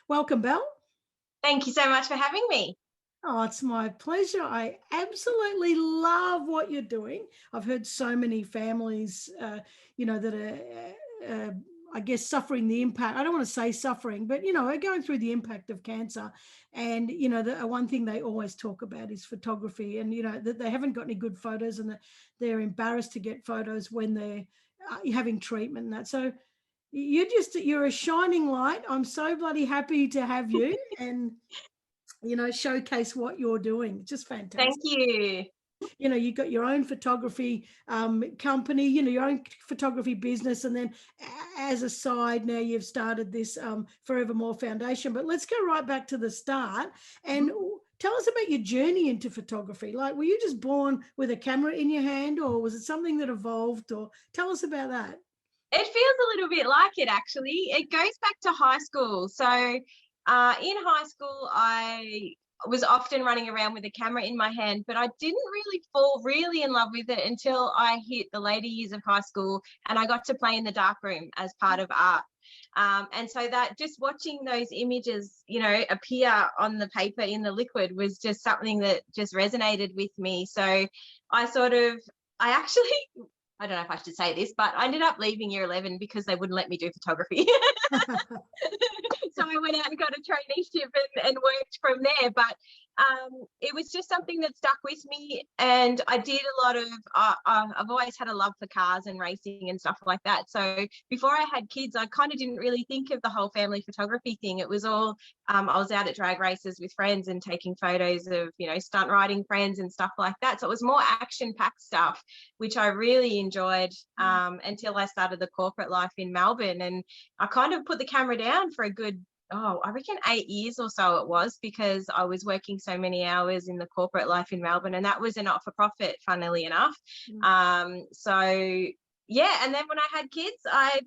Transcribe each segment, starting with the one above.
Welcome, Belle. Thank you so much for having me. Oh, it's my pleasure. I absolutely love what you're doing. I've heard so many families, that are, I guess, suffering the impact. I don't want to say suffering, but, are going through the impact of cancer. And, the one thing they always talk about is photography and, that they haven't got any good photos and that they're embarrassed to get photos when they're having treatment and that. So you're a shining light. I'm so bloody happy to have you. And showcase what you're doing. Just Thank fantastic. you. You've got your own photography company, your own photography business. And then as a side, now you've started this Forevermore Foundation. But let's go right back to the start and tell us about your journey into photography. Like, were you just born with a camera in your hand, or was it something that evolved? Or tell us about that. It feels a little bit like it, actually. It goes back to high school. So in high school, I was often running around with a camera in my hand, but I didn't really fall really in love with it until I hit the later years of high school and I got to play in the darkroom as part of art. And so that just watching those images, appear on the paper in the liquid was just something that just resonated with me. So I actually, I don't know if I should say this, but I ended up leaving year 11 because they wouldn't let me do photography. So I went out and got a traineeship and worked from there. But it was just something that stuck with me. And I did a lot of, I've always had a love for cars and racing and stuff like that. So before I had kids, I kind of didn't really think of the whole family photography thing. It was all, I was out at drag races with friends and taking photos of, stunt riding friends and stuff like that. So it was more action-packed stuff, which I really enjoyed until I started the corporate life in Melbourne. And I kind of put the camera down for a good, I reckon 8 years or so it was, because I was working so many hours in the corporate life in Melbourne, and that was a not-for-profit, funnily enough. So yeah, and then when I had kids, I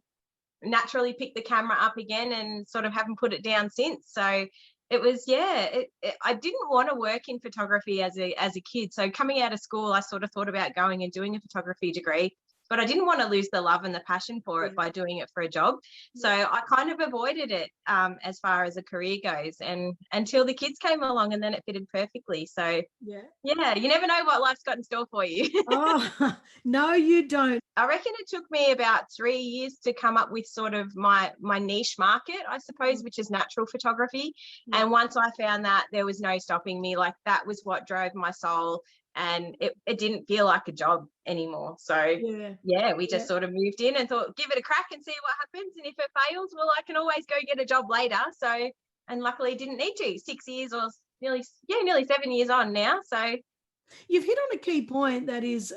naturally picked the camera up again and sort of haven't put it down since. So it was, I didn't want to work in photography as a kid. So coming out of school, I sort of thought about going and doing a photography degree, but I didn't want to lose the love and the passion for it by doing it for a job. So I kind of avoided it as far as a career goes, and until the kids came along, and then it fitted perfectly. So yeah, you never know what life's got in store for you. Oh, no, you don't. I reckon it took me about 3 years to come up with sort of my niche market, I suppose, which is natural photography. And once I found that, there was no stopping me. Like, that was what drove my soul. And it didn't feel like a job anymore. So we just sort of moved in and thought, give it a crack and see what happens. And if it fails, well, I can always go get a job later. So, and luckily didn't need to. 6 years or nearly 7 years on now. So you've hit on a key point, that is,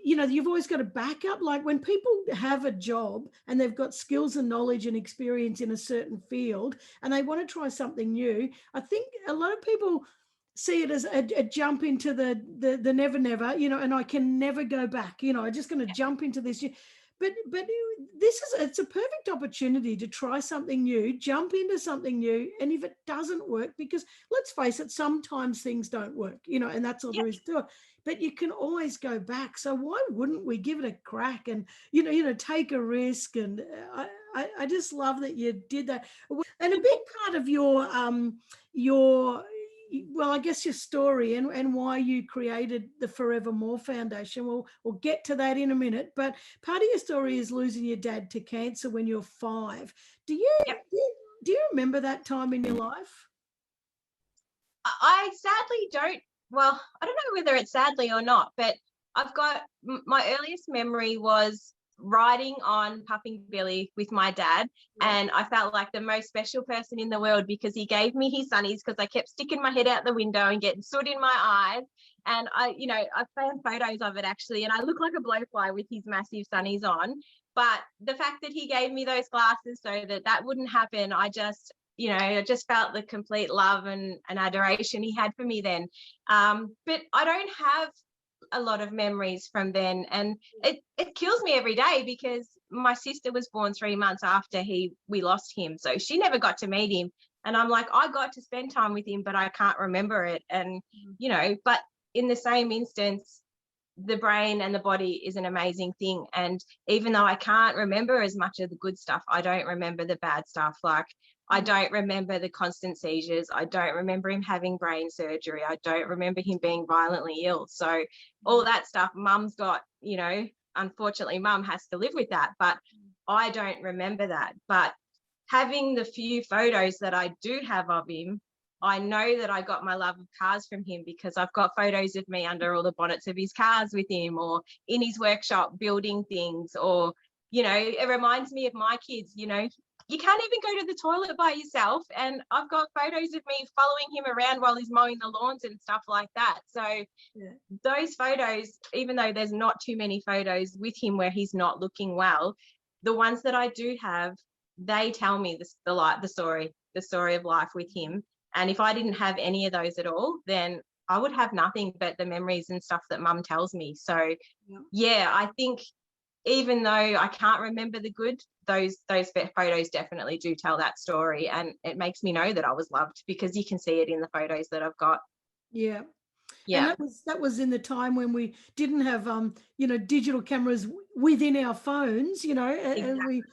you've always got a backup. Like, when people have a job and they've got skills and knowledge and experience in a certain field and they want to try something new, I think a lot of people see it as a jump into the never, and I can never go back. I'm just going to jump into this. But it's a perfect opportunity to try something new, jump into something new. And if it doesn't work, because let's face it, sometimes things don't work, and that's all there is to it. But you can always go back. So why wouldn't we give it a crack and, take a risk? And I just love that you did that. And a big part of your well, I guess your story and why you created the Forevermore Foundation. We'll get to that in a minute. But part of your story is losing your dad to cancer when you're 5. Do you remember that time in your life? I sadly don't. Well, I don't know whether it's sadly or not, but I've got my earliest memory was riding on Puffing Billy with my dad, and I felt like the most special person in the world because he gave me his sunnies, because I kept sticking my head out the window and getting soot in my eyes. And I found photos of it actually, and I look like a blowfly with his massive sunnies on. But the fact that he gave me those glasses so that wouldn't happen, I just felt the complete love and adoration he had for me then. But I don't have a lot of memories from then, and it kills me every day because my sister was born 3 months after we lost him, so she never got to meet him, and I'm like, I got to spend time with him, but I can't remember it. And but in the same instance, the brain and the body is an amazing thing, and even though I can't remember as much of the good stuff, I don't remember the bad stuff. Like, I don't remember the constant seizures. I don't remember him having brain surgery. I don't remember him being violently ill. So all that stuff, mum's got, you know, unfortunately mum has to live with that, but I don't remember that. But having the few photos that I do have of him, I know that I got my love of cars from him because I've got photos of me under all the bonnets of his cars with him, or in his workshop building things, or, you know, it reminds me of my kids. You know, you can't even go to the toilet by yourself, and I've got photos of me following him around while he's mowing the lawns and stuff like that. So those photos, even though there's not too many photos with him where he's not looking well, the ones that I do have, they tell me the story of life with him. And if I didn't have any of those at all, then I would have nothing but the memories and stuff that mum tells me. So yeah, I think even though I can't remember the good, those photos definitely do tell that story, and it makes me know that I was loved because you can see it in the photos that I've got. Yeah. Yeah. And that was in the time when we didn't have you know, digital cameras within our phones, you know, and we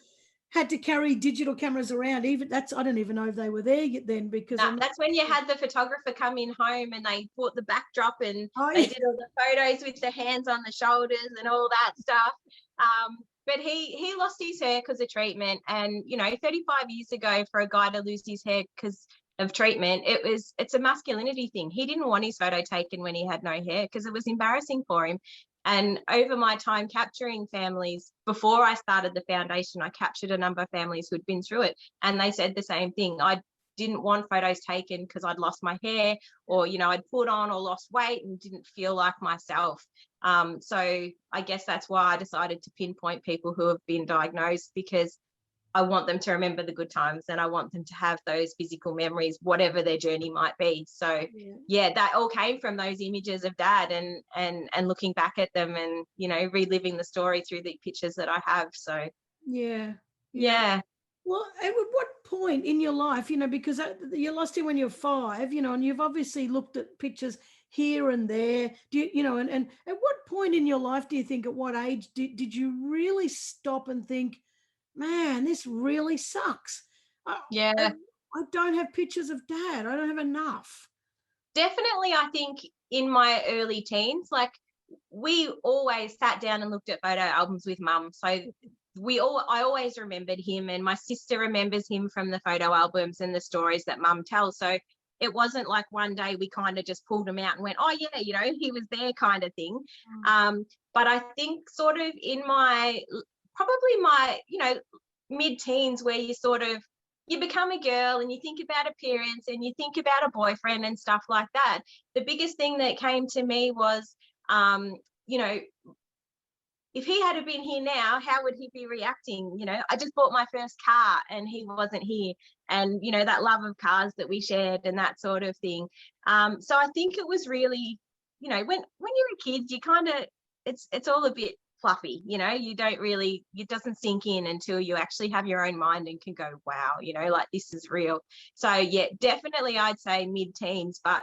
had to carry digital cameras around. Even that's, I don't even know if they were there yet then, because that's when you had the photographer come in home and they bought the backdrop and they yeah. did all the photos with the hands on the shoulders and all that stuff. But he lost his hair because of treatment, and you know, 35 years ago, for a guy to lose his hair because of treatment, it's a masculinity thing. He didn't want his photo taken when he had no hair because it was embarrassing for him. And over my time capturing families, before I started the foundation, I captured a number of families who'd been through it, and they said the same thing. I didn't want photos taken because I'd lost my hair, or, you know, I'd put on or lost weight and didn't feel like myself. So I guess that's why I decided to pinpoint people who have been diagnosed, because I want them to remember the good times, and I want them to have those physical memories, whatever their journey might be. So yeah, that all came from those images of Dad, and looking back at them and, you know, reliving the story through the pictures that I have. So Yeah. Well, at what point in your life, you know, because you lost him when you're 5, you know, and you've obviously looked at pictures here and there. Do you, you know, and at what point in your life do you think, at what age did you really stop and think, man, this really sucks? yeah, I don't have pictures of Dad. I don't have enough. definitely. I think in my early teens, like, we always sat down and looked at photo albums with mum. So I always remembered him, and my sister remembers him from the photo albums and the stories that mum tells. So it wasn't like one day we kind of just pulled him out and went, oh yeah, you know, he was there, kind of thing. But I think sort of in probably my, you know, mid-teens, where you become a girl and you think about appearance and you think about a boyfriend and stuff like that. The biggest thing that came to me was, you know, if he had been here now, how would he be reacting? You know, I just bought my first car and he wasn't here. And, you know, that love of cars that we shared and that sort of thing. So I think it was really, you know, when you're a kid, you kind of, it's all a bit fluffy, you know, you don't really, it doesn't sink in until you actually have your own mind and can go, wow, you know, like, this is real. So yeah, definitely I'd say mid-teens, but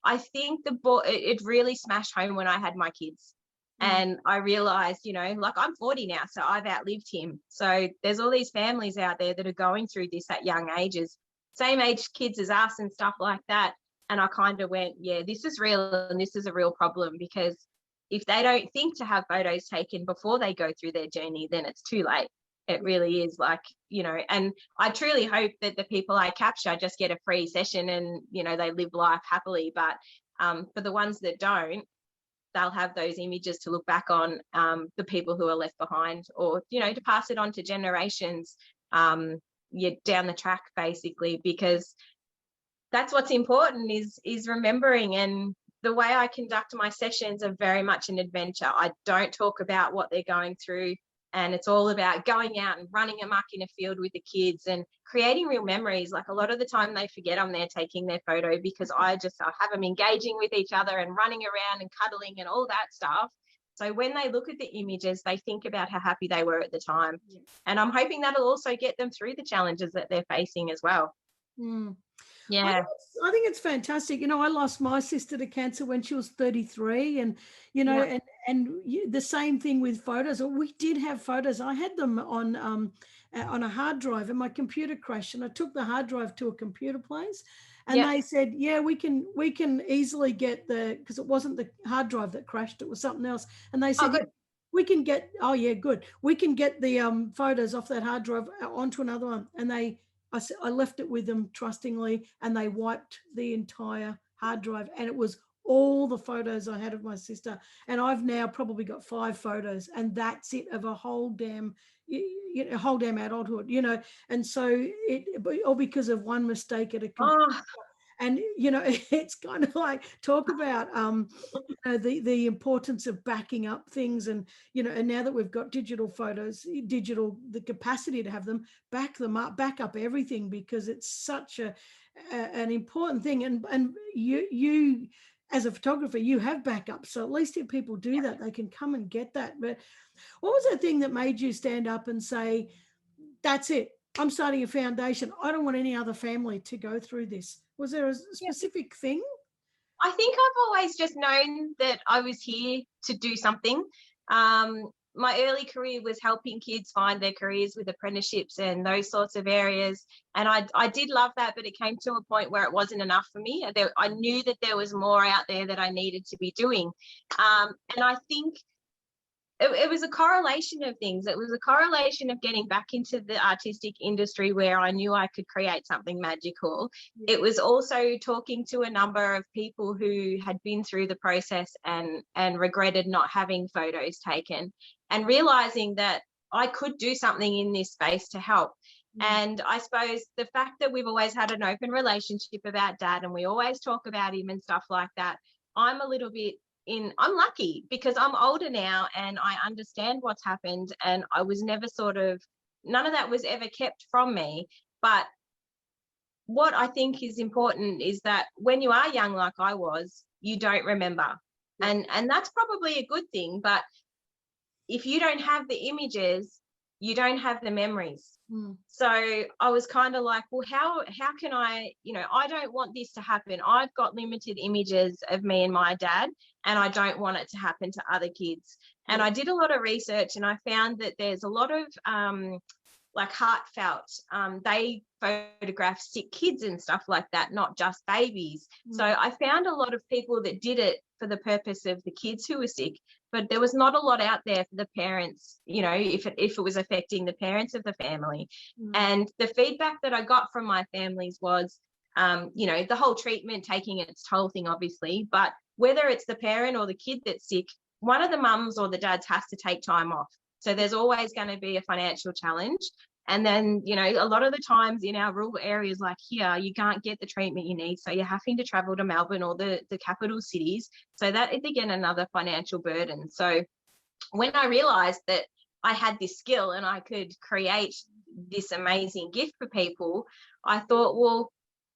I think it really smashed home when I had my kids. And I realized, you know, like, I'm 40 now, so I've outlived him. So there's all these families out there that are going through this at young ages, same age kids as us and stuff like that. And I kind of went, yeah, this is real, and this is a real problem, because if they don't think to have photos taken before they go through their journey, then it's too late. It really is, like, you know, and I truly hope that the people I capture just get a free session and, you know, they live life happily. But for the ones that don't, they'll have those images to look back on, the people who are left behind, or, you know, to pass it on to generations down the track, basically, because that's what's important, is remembering. And the way I conduct my sessions are very much an adventure. I don't talk about what they're going through, and it's all about going out and running amok in a field with the kids and creating real memories. Like, a lot of the time they forget I'm there taking their photo, because I have them engaging with each other and running around and cuddling and all that stuff. So when they look at the images, they think about how happy they were at the time. And I'm hoping that'll also get them through the challenges that they're facing as well. Yeah. I think it's fantastic. You know, I lost my sister to cancer when she was 33, and, you know, the same thing with photos. We did have photos. I had them on on a hard drive, and my computer crashed, and I took the hard drive to a computer place, and Yep. they said, yeah, we can easily get because it wasn't the hard drive that crashed, it was something else. And they Oh, said, yeah, good. we can get, oh yeah, good, we can get the photos off that hard drive onto another one. And I left it with them trustingly, and they wiped the entire hard drive, and it was all the photos I had of my sister. And I've now probably got 5 photos, and that's it, of a whole damn adulthood, and so all because of one mistake at a computer. Oh, And it's kind of like, talk about the importance of backing up things. And and now that we've got digital photos, the capacity to have them, back up everything, because it's such an important thing. And you as a photographer, you have backups, so at least if people do that, they can come and get that. But what was the thing that made you stand up and say, that's it, I'm starting a foundation, I don't want any other family to go through this? Was there a specific thing? I think I've always just known that I was here to do something. My early career was helping kids find their careers with apprenticeships and those sorts of areas. And I did love that, but it came to a point where it wasn't enough for me. I knew that there was more out there that I needed to be doing. And I think it was a correlation of things. It was a correlation of getting back into the artistic industry where I knew I could create something magical. It was also talking to a number of people who had been through the process and regretted not having photos taken, and realizing that I could do something in this space to help. And I suppose the fact that we've always had an open relationship about Dad, and we always talk about him and stuff like that, I'm lucky because I'm older now and I understand what's happened, and I was never none of that was ever kept from me. But what I think is important is that when you are young, like I was, you don't remember. And that's probably a good thing. But if you don't have the images, you don't have the memories. So I was kind of like, well, how can I don't want this to happen. I've got limited images of me and my dad, and I don't want it to happen to other kids. And I did a lot of research, and I found that there's a lot of like heartfelt, they photograph sick kids and stuff like that, not just babies. So I found a lot of people that did it for the purpose of the kids who were sick, but there was not a lot out there for the parents, if it was affecting the parents of the family. And the feedback that I got from my families was, the whole treatment taking its toll thing, obviously, but whether it's the parent or the kid that's sick, one of the mums or the dads has to take time off. So there's always going to be a financial challenge. And then, a lot of the times in our rural areas like here, you can't get the treatment you need. So you're having to travel to Melbourne or the capital cities. So that is, again, another financial burden. So when I realized that I had this skill and I could create this amazing gift for people, I thought, well,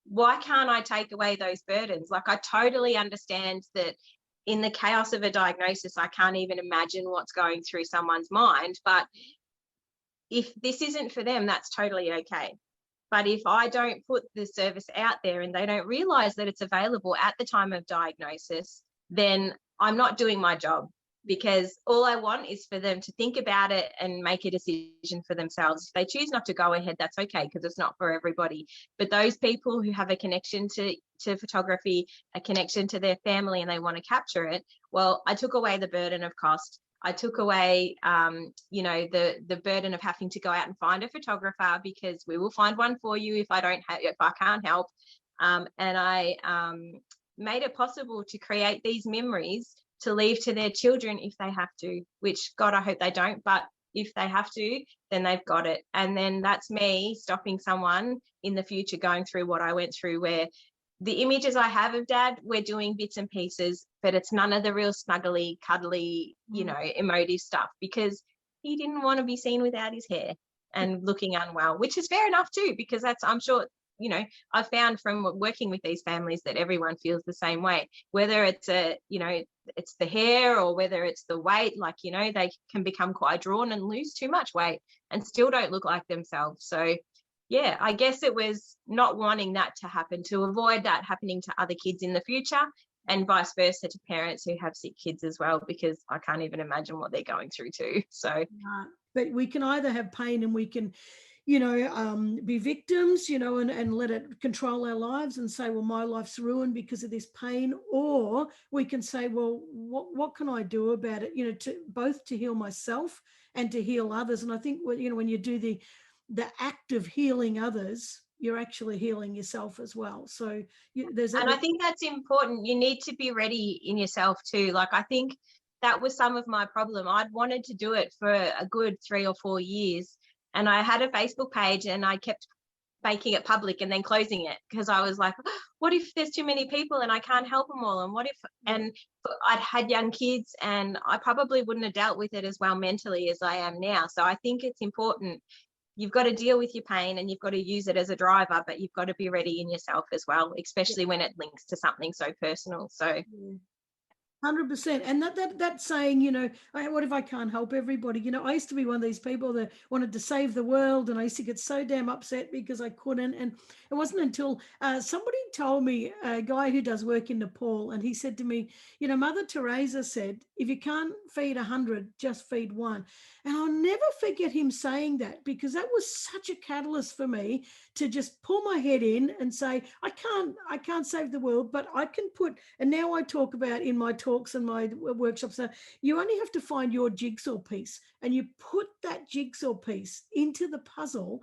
why can't I take away those burdens? Like, I totally understand that in the chaos of a diagnosis, I can't even imagine what's going through someone's mind. But if this isn't for them, that's totally okay. But if I don't put the service out there and they don't realize that it's available at the time of diagnosis, then I'm not doing my job, because all I want is for them to think about it and make a decision for themselves. If they choose not to go ahead, that's okay, because it's not for everybody. But those people who have a connection to photography, a connection to their family, and they want to capture it, well, I took away the burden of cost. I took away, the burden of having to go out and find a photographer, because we will find one for you if I can't help. And I made it possible to create these memories to leave to their children if they have to, which, God, I hope they don't, but if they have to, then they've got it. And then that's me stopping someone in the future going through what I went through, where the images I have of Dad, we're doing bits and pieces, but it's none of the real snuggly, cuddly, emotive stuff, because he didn't want to be seen without his hair and looking unwell, which is fair enough too, because that's, I'm sure, I've found from working with these families that everyone feels the same way, whether it's it's the hair or whether it's the weight. Like, they can become quite drawn and lose too much weight and still don't look like themselves. So yeah, I guess it was not wanting that to happen, to avoid that happening to other kids in the future, and vice versa to parents who have sick kids as well, because I can't even imagine what they're going through too. So but we can either have pain and we can, be victims, and let it control our lives and say, well, my life's ruined because of this pain. Or we can say, well, what can I do about it? To heal myself and to heal others. And I think, when you do the act of healing others, you're actually healing yourself as well. So I think that's important. You need to be ready in yourself too. Like, I think that was some of my problem. I'd wanted to do it for a good 3 or 4 years. And I had a Facebook page and I kept making it public and then closing it because I was like, what if there's too many people and I can't help them all? And what if, and I'd had young kids and I probably wouldn't have dealt with it as well mentally as I am now. So I think it's important. You've got to deal with your pain and you've got to use it as a driver, but you've got to be ready in yourself as well, especially when it links to something so personal. So 100%. And that saying, what if I can't help everybody? I used to be one of these people that wanted to save the world, and I used to get so damn upset because I couldn't. And it wasn't until somebody told me, a guy who does work in Nepal, and he said to me, Mother Teresa said, if you can't feed 100, just feed one. And I'll never forget him saying that, because that was such a catalyst for me to just pull my head in and say, I can't save the world, but I can put, and now I talk about in my talks and my workshops, so you only have to find your jigsaw piece, and you put that jigsaw piece into the puzzle,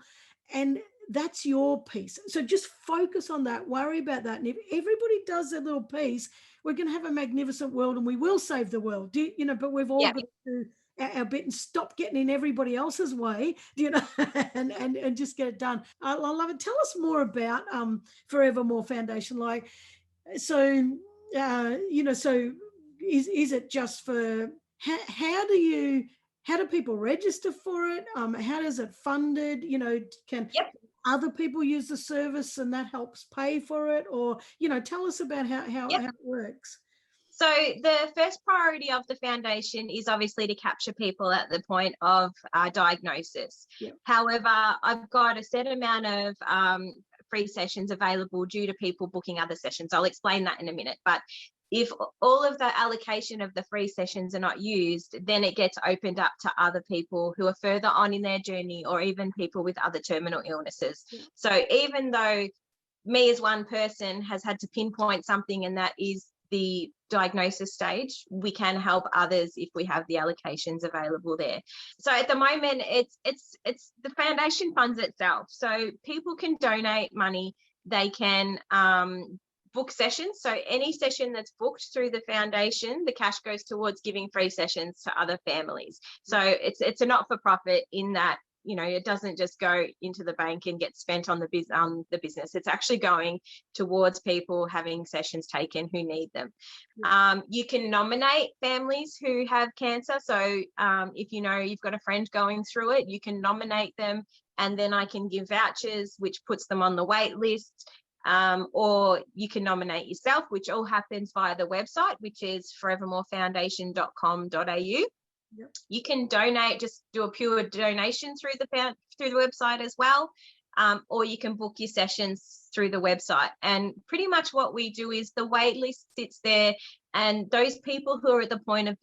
and that's your piece. So just focus on that, worry about that. And if everybody does their little piece, we're going to have a magnificent world and we will save the world. But we've all got to do our bit and stop getting in everybody else's way, and just get it done. I love it. Tell us more about Forevermore Foundation. So is it just for, how do people register for it? How does it funded? Can other people use the service and that helps pay for it? Or, tell us about how it works. So the first priority of the foundation is obviously to capture people at the point of diagnosis. However, I've got a set amount of free sessions available due to people booking other sessions. I'll explain that in a minute. But if all of the allocation of the free sessions are not used, then it gets opened up to other people who are further on in their journey, or even people with other terminal illnesses. So even though me as one person has had to pinpoint something, and that is the diagnosis stage, we can help others if we have the allocations available there. So at the moment, it's the foundation funds itself. So people can donate money. They can book sessions. So any session that's booked through the foundation, the cash goes towards giving free sessions to other families. So it's a not-for-profit in that, it doesn't just go into the bank and get spent on the business. It's actually going towards people having sessions taken who need them. You can nominate families who have cancer. So if you've got a friend going through it, you can nominate them, and then I can give vouchers, which puts them on the wait list. Or you can nominate yourself, which all happens via the website, which is forevermorefoundation.com.au. You can donate, just do a pure donation through the website as well, or you can book your sessions through the website. And pretty much what we do is the wait list sits there, and those people who are at the point of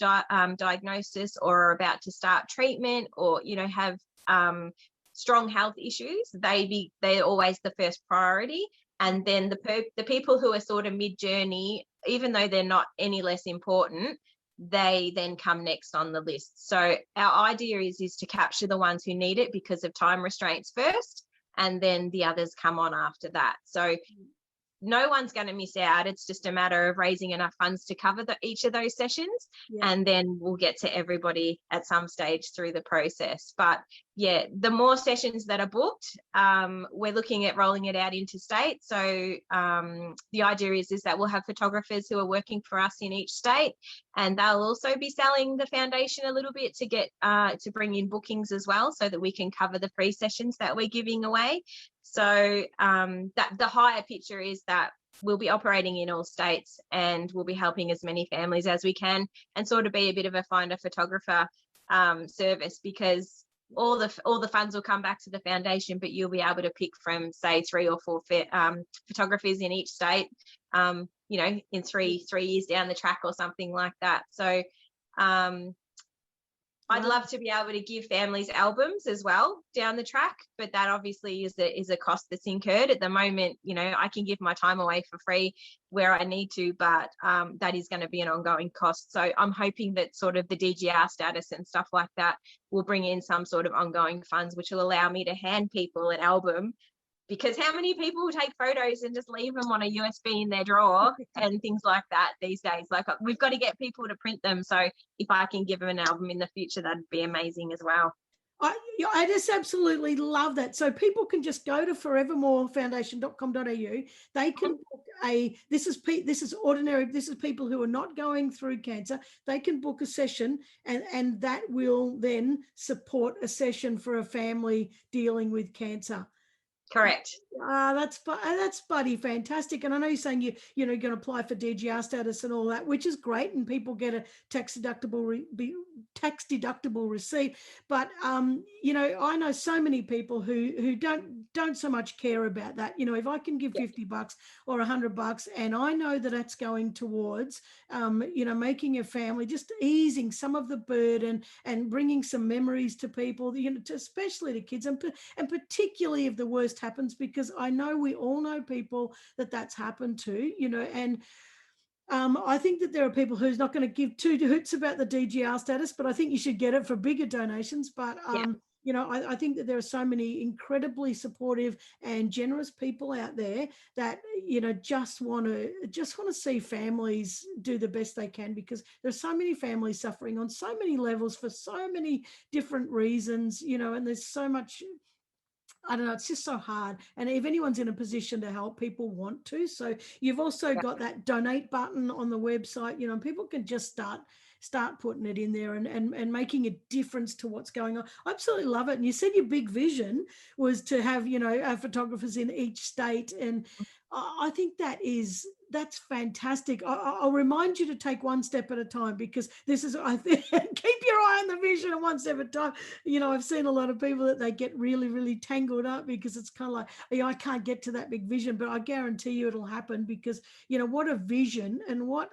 diagnosis or are about to start treatment, or have strong health issues, they're always the first priority. And then the people who are sort of mid-journey, even though they're not any less important, they then come next on the list. So our idea is to capture the ones who need it because of time restraints first, and then the others come on after that. So no one's going to miss out. It's just a matter of raising enough funds to cover each of those sessions, and then we'll get to everybody at some stage through the process. But the more sessions that are booked, we're looking at rolling it out interstate. So the idea is that we'll have photographers who are working for us in each state, and they'll also be selling the foundation a little bit to get to bring in bookings as well, so that we can cover the free sessions that we're giving away. So that the higher picture is that we'll be operating in all states, and we'll be helping as many families as we can, and sort of be a bit of a find a photographer service, because all the funds will come back to the foundation, but you'll be able to pick from, say, 3 or 4 photographers in each state, in 3 years down the track or something like that. So I'd love to be able to give families albums as well down the track, but that obviously is a cost that's incurred at the moment. You know, I can give my time away for free where I need to, but that is going to be an ongoing cost. So I'm hoping that sort of the DGR status and stuff like that will bring in some sort of ongoing funds, which will allow me to hand people an album. Because how many people take photos and just leave them on a USB in their drawer and things like that these days? Like, we've got to get people to print them. So if I can give them an album in the future, that'd be amazing as well. I just absolutely love that. So people can just go to forevermorefoundation.com.au. They can book this is ordinary, this is people who are not going through cancer. They can book a session, and that will then support a session for a family dealing with cancer. Correct. That's bloody fantastic. And I know you're saying you're going to apply for DGR status and all that, which is great, and people get a tax deductible receipt. But you know, I know so many people who don't so much care about that. You know, if I can give $50 or $100, and I know that that's going towards you know, making a family, just easing some of the burden and bringing some memories to people, you know, especially to kids, and particularly if the worst happens, because I know we all know people that's happened to, you know. And I think that there are people who's not going to give two hoots about the DGR status, but I think you should get it for bigger donations. But you know, I think that there are so many incredibly supportive and generous people out there that, you know, just want to see families do the best they can, because there's so many families suffering on so many levels for so many different reasons, you know, and there's so much, I don't know, it's just so hard. And if anyone's in a position to help, people want to. So you've also got that donate button on the website, you know, and people can just start putting it in there and making a difference to what's going on. I absolutely love it. And you said your big vision was to have, you know, photographers in each state. And I think that's fantastic. I'll remind you to take one step at a time, because this is, I think, keep your eye on the vision and one step at a time. You know, I've seen a lot of people that they get really, really tangled up, because it's kind of like, yeah, I can't get to that big vision, but I guarantee you it'll happen, because, you know, what a vision, and what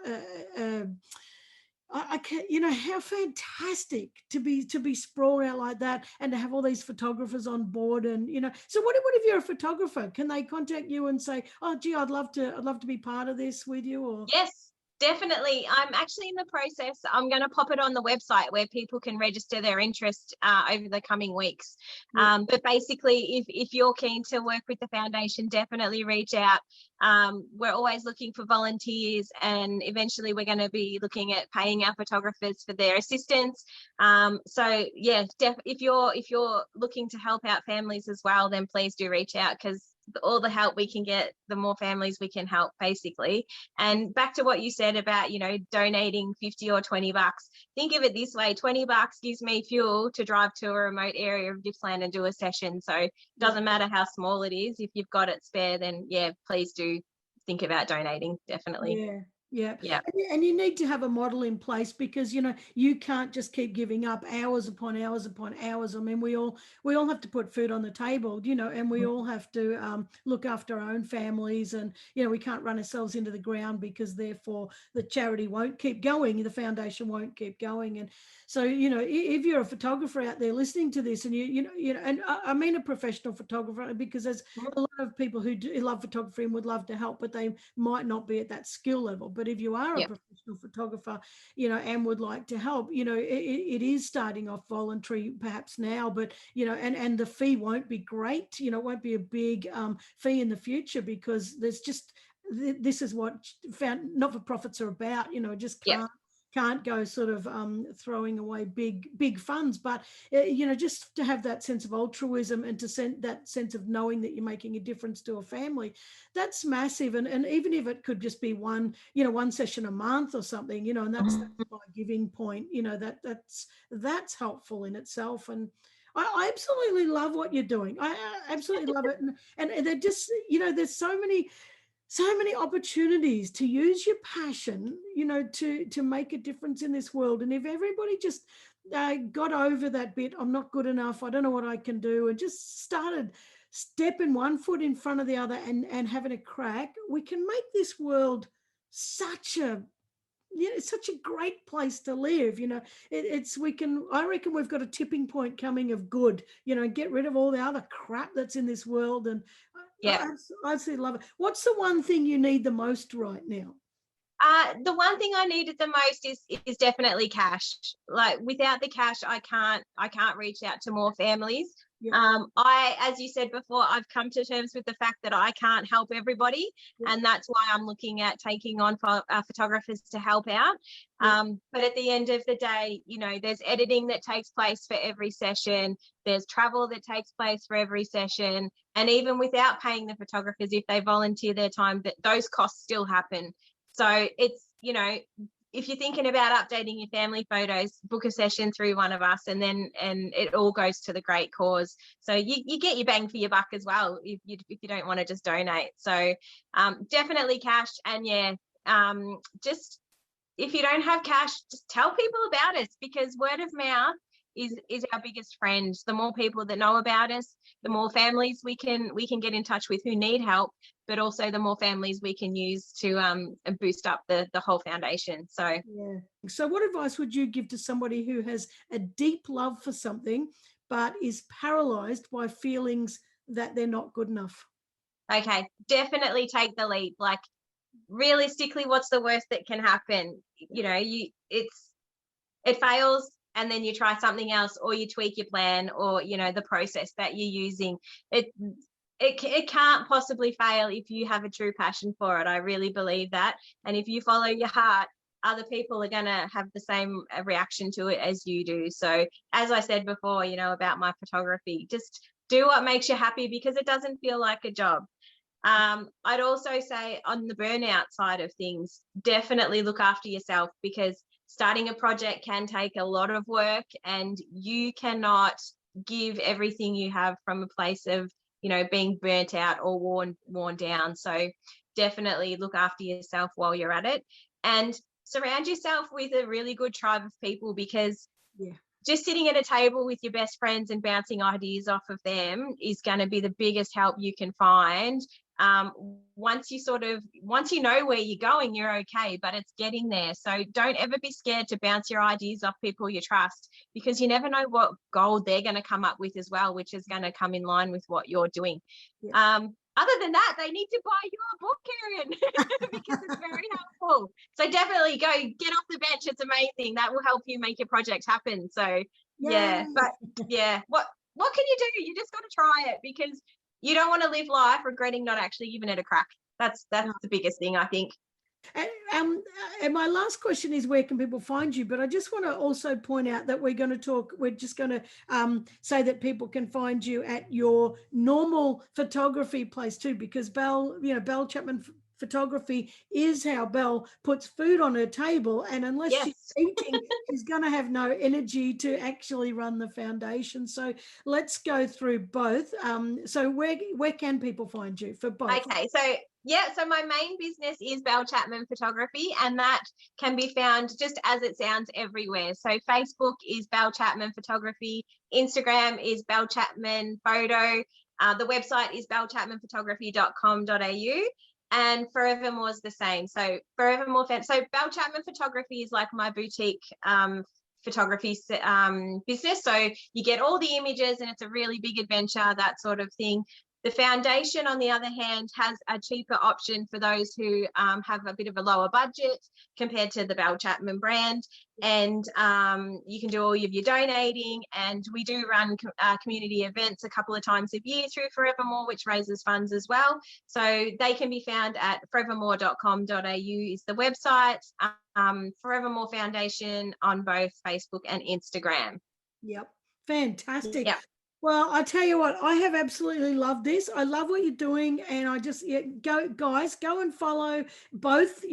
I can, you know, how fantastic to be sprawled out like that, and to have all these photographers on board. And, you know, so what if you're a photographer? Can they contact you and say, oh gee, I'd love to be part of this with you? Or Yes, definitely. I'm actually in the process. I'm going to pop it on the website where people can register their interest over the coming weeks. But basically, if you're keen to work with the foundation, definitely reach out. We're always looking for volunteers, and eventually we're going to be looking at paying our photographers for their assistance. So yeah, if you're looking to help out families as well, then please do reach out, because all the help we can get, the more families we can help, basically. And back to what you said about, you know, donating 50 or 20 bucks. Think of it this way: 20 bucks gives me fuel to drive to a remote area of Gippsland and do a session. So it doesn't matter how small it is. If you've got it spare, then yeah, please do think about donating. Definitely. Yeah. Yeah. And you need to have a model in place, because, you know, you can't just keep giving up hours upon hours upon hours. I mean, we all have to put food on the table, you know, and we all have to look after our own families. And, you know, we can't run ourselves into the ground, because therefore the charity won't keep going, the foundation won't keep going. And so, you know, if you're a photographer out there listening to this, and you know, and I mean a professional photographer, because there's a lot of people who love photography and would love to help, but they might not be at that skill level. But if you are a professional photographer, you know, and would like to help, you know, it is starting off voluntary perhaps now, but, you know, and the fee won't be great, you know, it won't be a big fee in the future, because there's just, this is what not-for-profits are about, you know, just can't go sort of throwing away big funds. But you know, just to have that sense of altruism, and to send that sense of knowing that you're making a difference to a family, that's massive. And even if it could just be one session a month or something, you know, and that's my giving point, you know, that's helpful in itself. And I absolutely love what you're doing. I absolutely love it. And they're just, you know, there's so many opportunities to use your passion, you know, to make a difference in this world. And if everybody just got over that bit, I'm not good enough, I don't know what I can do, and just started stepping one foot in front of the other, and having a crack, we can make this world such a it's such a great place to live. I reckon we've got a tipping point coming of good, get rid of all the other crap that's in this world. And Yeah. I absolutely love it. What's the one thing you need the most right now? The one thing I needed the most is definitely cash. Like without the cash, I can't reach out to more families. Yeah. As you said before, I've come to terms with the fact that I can't help everybody, Yeah. and that's why I'm looking at taking on photographers to help out. Yeah. But at the end of the day, there's editing that takes place for every session. There's travel that takes place for every session, and even without paying the photographers, if they volunteer their time, that those costs still happen. So it's, if you're thinking about updating your family photos, book a session through one of us, and it all goes to the great cause. So you get your bang for your buck as well if you don't want to just donate. So definitely cash. And just if you don't have cash, just tell people about us, because word of mouth is our biggest friend. The more people that know about us, the more families we can get in touch with who need help, but also the more families we can use to boost up the whole foundation. So So what advice would you give to somebody who has a deep love for something but is paralyzed by feelings that they're not good enough? Okay, definitely take the leap. Like, realistically, what's the worst that can happen? It fails, and then you try something else, or you tweak your plan, or the process that you're using. It can't possibly fail if you have a true passion for it. I really believe that. And if you follow your heart, other people are going to have the same reaction to it as you do. So as I said before, about my photography, just do what makes you happy, because it doesn't feel like a job. I'd also say, on the burnout side of things, definitely look after yourself, because starting a project can take a lot of work, and you cannot give everything you have from a place of being burnt out or worn down. So definitely look after yourself while you're at it, and surround yourself with a really good tribe of people, because just sitting at a table with your best friends and bouncing ideas off of them is going to be the biggest help you can find. Once you know where you're going, you're okay, but it's getting there. So don't ever be scared to bounce your ideas off people you trust, because you never know what gold they're going to come up with as well, which is going to come in line with what you're doing. Other than that, they need to buy your book, Karen, because it's very helpful. So definitely go get off the bench. It's amazing. That will help you make your project happen. So what can you do? You just got to try it, because you don't want to live life regretting not actually giving it a crack. That's the biggest thing, I think. And my last question is, where can people find you? But I just want to also point out that we're just going to say that people can find you at your normal photography place too, because Belle Chapman photography is how Belle puts food on her table, and unless she's eating, she's going to have no energy to actually run the foundation. So let's go through both. So where can people find you for both? Okay, so my main business is Belle Chapman Photography, and that can be found just as it sounds everywhere. So Facebook is Belle Chapman Photography, Instagram is Belle Chapman Photo, the website is bellechapmanphotography.com.au, and Forevermore is the same. So Forevermore, so Belle Chapman Photography is like my boutique photography business. So you get all the images, and it's a really big adventure, that sort of thing. The foundation, on the other hand, has a cheaper option for those who have a bit of a lower budget compared to the Belle Chapman brand. And you can do all of your donating, and we do run community events a couple of times a year through Forevermore, which raises funds as well. So they can be found at forevermore.com.au is the website. Forevermore Foundation on both Facebook and Instagram. Yep. Fantastic. Yep. Well, I tell you what, I have absolutely loved this. I love what you're doing, and I just go and follow both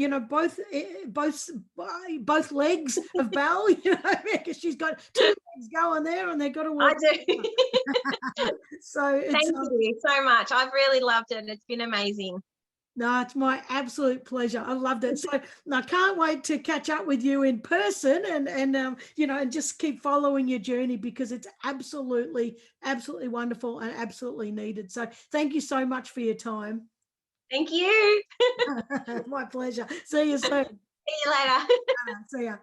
legs of Belle, because she's got two legs going there, and they've got to work. I do. So thank you so much. I've really loved it. It's been amazing. No, it's my absolute pleasure. I loved it. So I can't wait to catch up with you in person and just keep following your journey, because it's absolutely wonderful and absolutely needed. So thank you so much for your time. Thank you. My pleasure. See you soon. See you later. See ya.